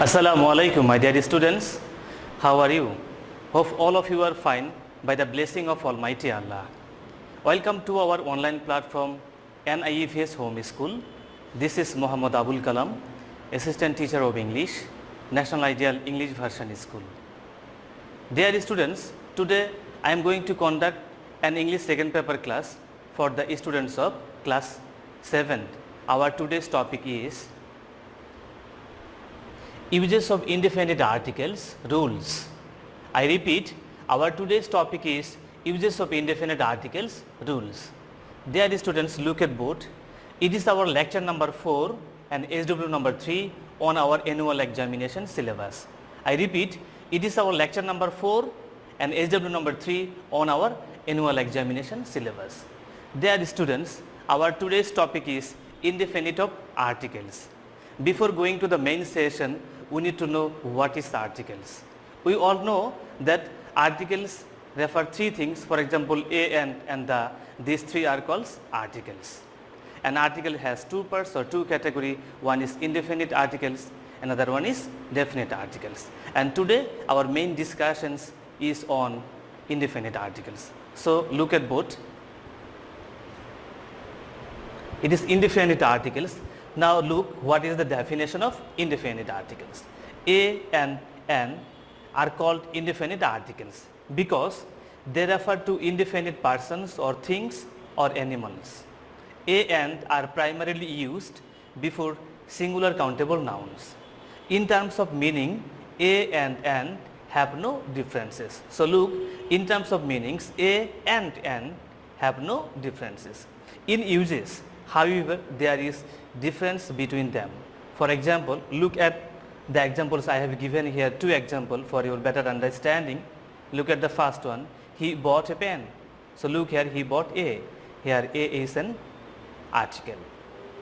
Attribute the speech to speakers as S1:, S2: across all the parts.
S1: Assalamu alaikum, my dear students. How are you? Hope all of you are fine by the blessing of Almighty Allah. Welcome to our online platform NIEVS Home School. This is Muhammad Abul Kalam, Assistant Teacher of English, National Ideal English Version School. Dear students, today I am going to conduct an English second paper class for the students of class 7. Our today's topic is uses of indefinite articles, rules. I repeat, our today's topic is uses of indefinite articles, rules. Dear students, look at board. It is our lecture number 4 and SW number 3 on our annual examination syllabus. I repeat, it is our lecture number 4 and SW number 3 on our annual examination syllabus. Dear students, our today's topic is indefinite of articles. Before going to the main session, we need to know what is articles. We all know that articles refer three things. For example, a and the, these three are called articles. An article has two parts or two categories. One is indefinite articles, another one is definite articles. And today our main discussions is on indefinite articles. So look at both. It is indefinite articles. Now look what is the definition of indefinite articles. A and N are called indefinite articles because they refer to indefinite persons or things or animals. A and are primarily used before singular countable nouns. In terms of meaning, A and N have no differences. So look, in terms of meanings, A and N have no differences. In uses, however, there is difference between them. For example, look at the examples I have given here, two examples for your better understanding. Look at the first one. He bought a pen. So look here, he bought A. Here A is an article.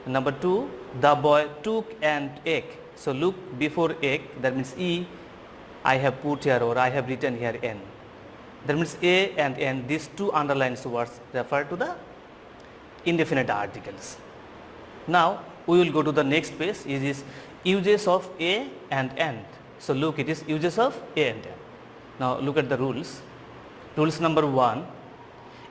S1: Number 2, the boy took an egg. So look, before egg, that means E, I have put here or I have written here N. That means A and N, these two underlined words refer to the indefinite articles. Now we will go to the next page. It is uses of A and N. So look, it is uses of A and N. Now look at the rules. Rules number 1.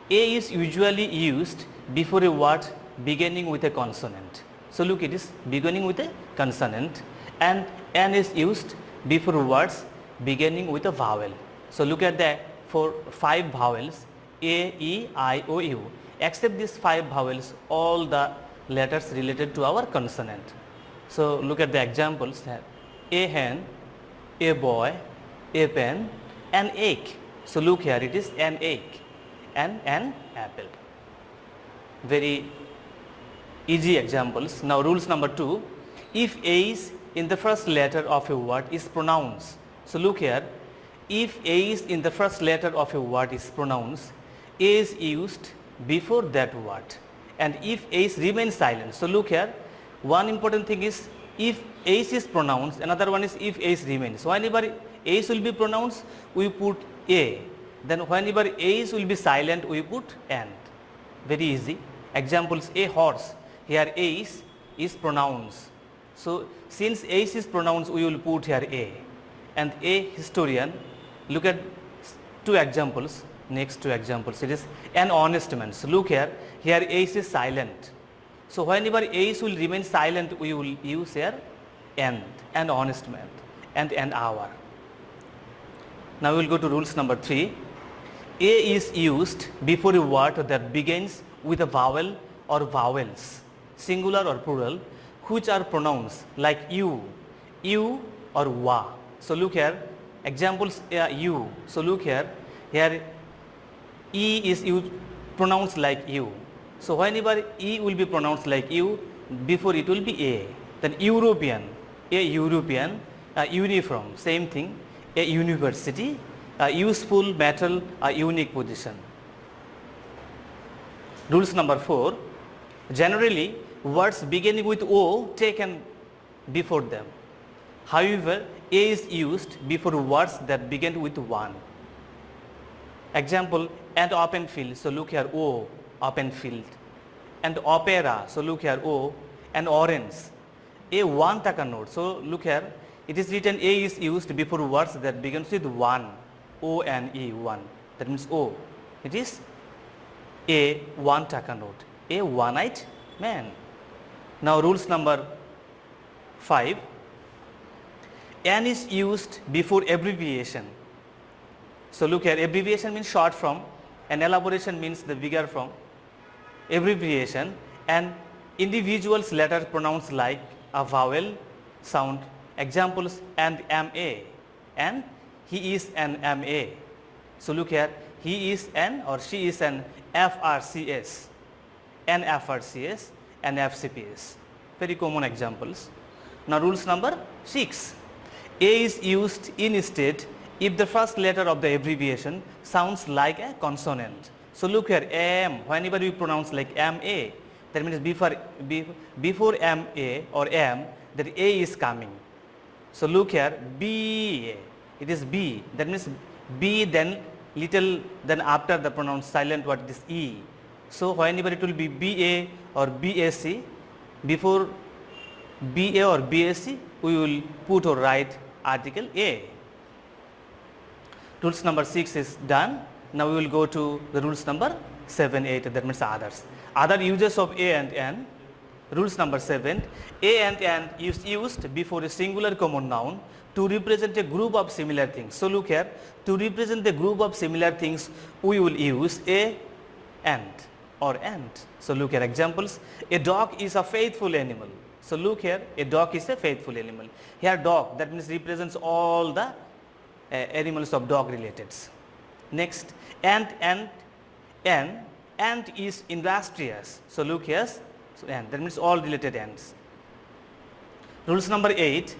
S1: A is usually used before a word beginning with a consonant. So look, it is beginning with a consonant, and N is used before words beginning with a vowel. So look at that, for 5 vowels, A, E, I, O, U. Except these 5 vowels, all the letters related to our consonant. So look at the examples here. A hen, a boy, a pen, an egg. So look here, it is an egg and an apple. Very easy examples. Now rules number 2. If A is in the first letter of a word is pronounced. So look here, if A is in the first letter of a word is pronounced, A is used before that word, and if ace remains silent. So look here, one important thing is if ace is pronounced, another one is if ace remains. So whenever ace will be pronounced, we put A, then whenever ace will be silent, we put and. Very easy. Examples, a horse, here ace is pronounced. So since ace is pronounced, we will put here A. And a historian, look at two examples. Next two examples, it is an honest man. So look here, here ace is silent. So whenever ace will remain silent, we will use here and honest man and hour. Now we will go to rules number 3. A is used before a word that begins with a vowel or vowels, singular or plural, which are pronounced like you or wa. So look here, examples, you. So look here, here E is pronounced like you. So whenever E will be pronounced like you, before it will be A. Then European, a European, uniform, same thing, a university, a useful, metal, a unique position. Rules number 4. Generally, words beginning with O taken before them. However, A is used before words that begin with 1. Example, and open field. So look here, O, open field. And opera. So look here, O, and orange. A one taka note. So look here, it is written A is used before words that begins with 1, O-N-E, 1. That means O. It is a 1 taka note, a one-eyed man. Now rules number 5. N is used before abbreviation. So look here, abbreviation means short form and elaboration means the bigger form. Abbreviation and individuals letter pronounced like a vowel sound. Examples, and MA, and he is an MA. So look here, he is an or she is an FRCS, an FRCS, and FCPS. Very common examples. Now rules number 6. A is used instead if the first letter of the abbreviation sounds like a consonant. So look here, AM, whenever we pronounce like MA, that means before MA or M, that A is coming. So look here, B, it is B, that means B then little, then after the pronounced silent word it is E. So whenever it will be BA or BAC, before BA or BAC, we will put or write article A. Rules number 6 is done. Now we will go to the rules number 7, 8, that means others. Other uses of A and N. Rules number 7. A and N is used before a singular common noun to represent a group of similar things. So look here, to represent the group of similar things, we will use a and or and. So look here, examples. A dog is a faithful animal. So look here, a dog is a faithful animal. Here dog, that means represents all the animals of dog related. Next, ant is industrious. So look here, so ant, that means all related ants. Rules number 8,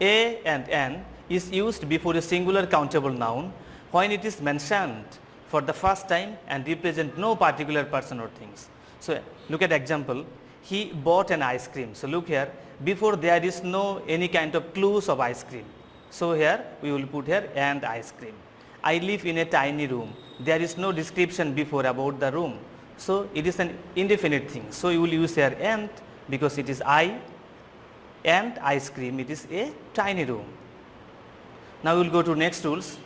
S1: a and n is used before a singular countable noun when it is mentioned for the first time and represent no particular person or things. So look at example, he bought an ice cream. So look here, before there is no any kind of clues of ice cream. So here we will put here and ice cream. I live in a tiny room. There is no description before about the room. So it is an indefinite thing. So you will use here and because it is I and ice cream, it is a tiny room. Now we will go to next rules.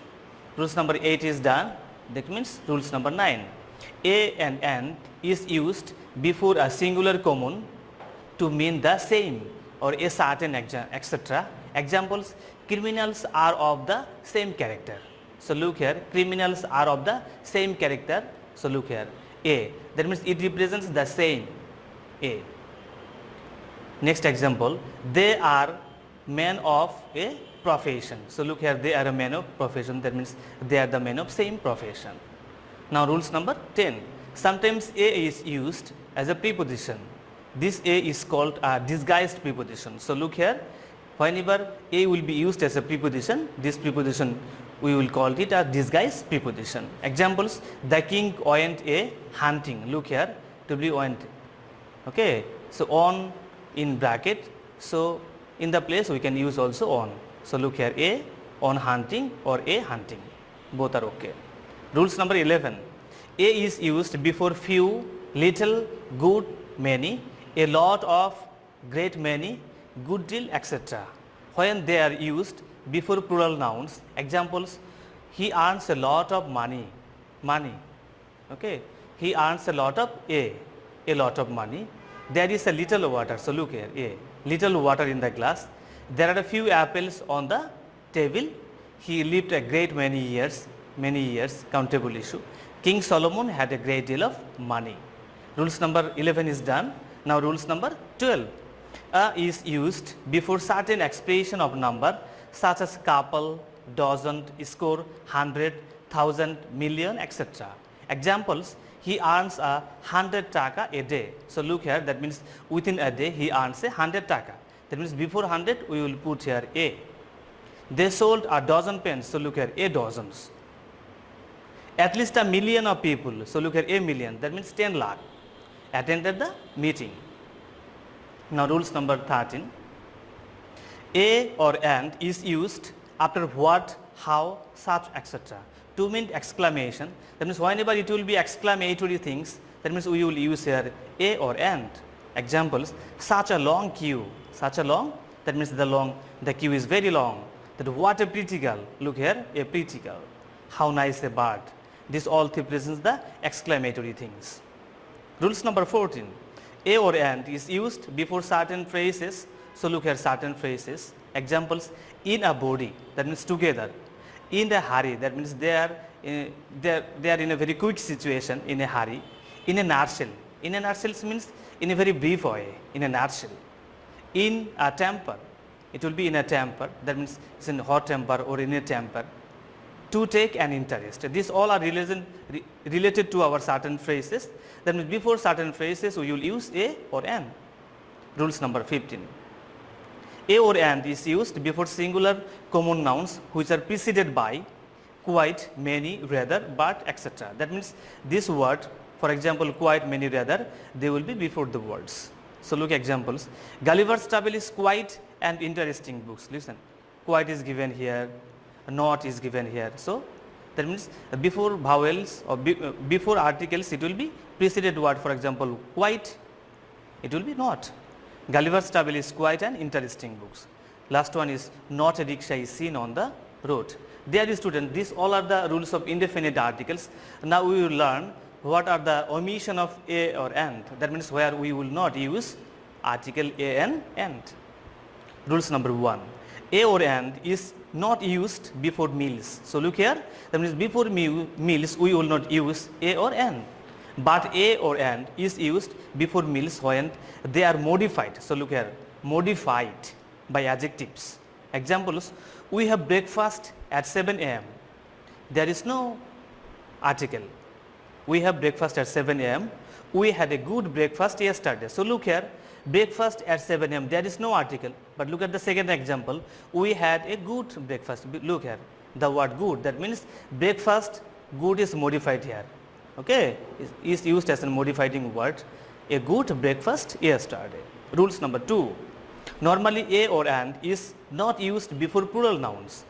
S1: Rules number 8 is done. That means rules number 9. A and N is used before a singular common to mean the same or a certain etc. Examples, criminals are of the same character. So look here, criminals are of the same character. So look here, A, that means it represents the same, A. Next example, they are men of a profession. So look here, they are a man of profession, that means they are the men of same profession. Now rules number 10. Sometimes A is used as a preposition. This A is called a disguised preposition. So look here, whenever A will be used as a preposition, this preposition we will call it a disguised preposition. Examples, the king went a hunting. Look here, to be went. Okay, so on in bracket. So in the place we can use also on. So look here, A on hunting or a hunting. Both are okay. Rules number 11. A is used before few, little, good, many, a lot of, great many, good deal, etc. When they are used before plural nouns, examples, he earns a lot of money, okay, he earns a lot of a lot of money, there is a little water. So look here, a little water in the glass, there are a few apples on the table, he lived a great many years, countable issue. King Solomon had a great deal of money. Rules number 11 is done. Now rules number 12. A is used before certain expression of number such as couple, dozen, score, 100, 1,000, million, etc. Examples, he earns 100 taka a day. So look here, that means within a day he earns 100 taka. That means before 100 we will put here a. They sold a dozen pens. So look here, a dozens. At least a million of people. So look here, a million. That means 10 lakh attended the meeting. Now rules number 13. A or and is used after what, how, such, etc. to mean exclamation. That means whenever it will be exclamatory things, that means we will use here a or and. Examples, such a long queue, such a long That means the queue is very long. That what a pretty girl. Look here, a pretty girl. How nice a bird. This all three presents the exclamatory things. Rules number 14. A or and is used before certain phrases. So look here, certain phrases. Examples: in a body, that means together. In a hurry, that means they are in a very quick situation, in a hurry. In a nutshell. In a nutshell means in a very brief way, in a nutshell. In a temper, it will be in a temper, that means it's in hot temper or in a temper. To take an interest. These all are related to our certain phrases. That means before certain phrases we will use a or an. Rules number 15. A or and is used before singular common nouns which are preceded by quite, many, rather, but, etc. That means this word, for example, quite, many, rather, they will be before the words. So look examples. Gulliver's Travels is quite an interesting book. Listen, quite is given here, not is given here. So that means before vowels or before articles it will be preceded word. For example, quite, it will be not. Gulliver's Travels is quite an interesting book. Last one is not a rickshaw is seen on the road. Dear student, these all are the rules of indefinite articles. Now we will learn what are the omission of a or and. That means where we will not use article a and. Rules number 1. A or and is not used before meals. So look here, that means before meals we will not use a or and. But a or and is used before meals when they are modified. So look here, modified by adjectives. Examples: we have breakfast at 7 a.m. There is no article. We have breakfast at 7 a.m. We had a good breakfast yesterday. So look here, breakfast at 7 a.m. there is no article. But look at the second example, we had a good breakfast. Look here, the word good, that means breakfast, good is modified here. Okay, is used as a modifying word. A good breakfast yesterday. Rules number 2. Normally a or and is not used before plural nouns.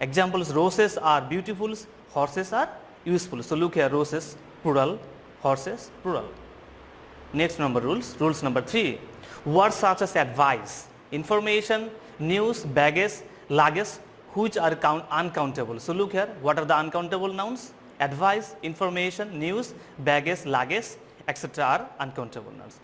S1: Examples: roses are beautiful, horses are useful. So look here, roses plural, horses plural. Next number rules. Rules number 3. Words such as advice, information, news, baggage, luggage, which are uncountable. So look here, what are the uncountable nouns? Advice, information, news, baggage, luggage, etc. are uncountable nouns.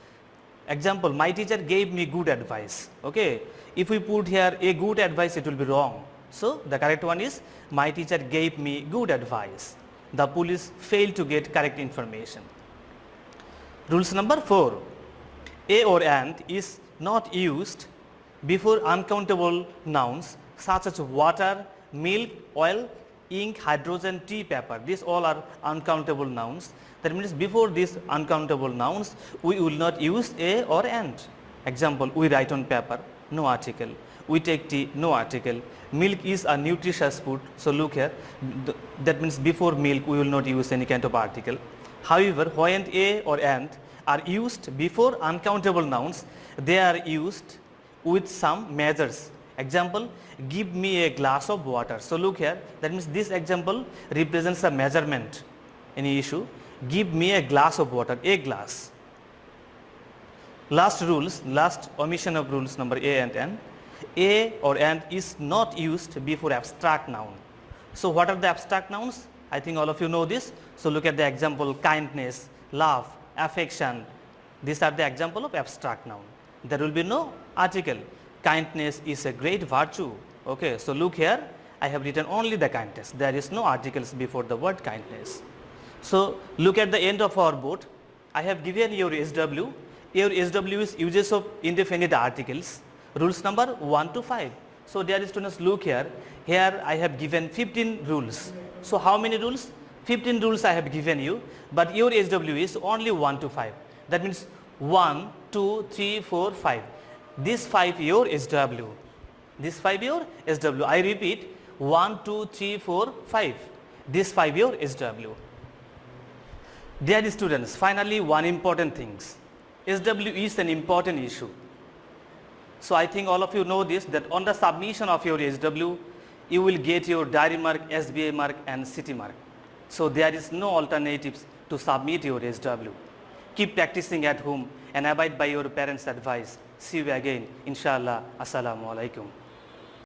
S1: Example: my teacher gave me good advice. Okay, if we put here a good advice, it will be wrong. So the correct one is my teacher gave me good advice. The police failed to get correct information. Rules number 4. A or and is not used before uncountable nouns such as water, milk, oil, ink, hydrogen, tea, paper. These all are uncountable nouns. That means before these uncountable nouns we will not use a or and. Example: we write on paper, no article. We take tea, no article. Milk is a nutritious food. So look here, that means before milk we will not use any kind of article. However, when a or and are used before uncountable nouns, they are used with some measures. Example: give me a glass of water. So look here, that means this example represents a measurement, any issue. Give me a glass of water, a glass. Last omission of rules number a and n. A or and is not used before abstract noun. So what are the abstract nouns? I think all of you know this. So look at the example: kindness, love, affection. These are the example of abstract noun. There will be no article. Kindness is a great virtue. Okay, so look here, I have written only the kindness. There is no articles before the word kindness. So look at the end of our board. I have given your SW. Your SW is uses of indefinite articles. Rules number 1 to 5. So dear students, look here. Here I have given 15 rules. So how many rules? 15 rules I have given you, but your SW is only 1 to 5. That means 1, 2, 3, 4, 5. This 5 your SW. This 5 your SW. I repeat, 1, 2, 3, 4, 5. This 5 your SW. Dear students, finally one important thing. SW is an important issue. So I think all of you know this, that on the submission of your SW, you will get your diary mark, SBI mark and city mark. So there is no alternatives to submit your SW. Keep practicing at home and abide by your parents' advice. See you again. Inshallah. Assalamu alaikum.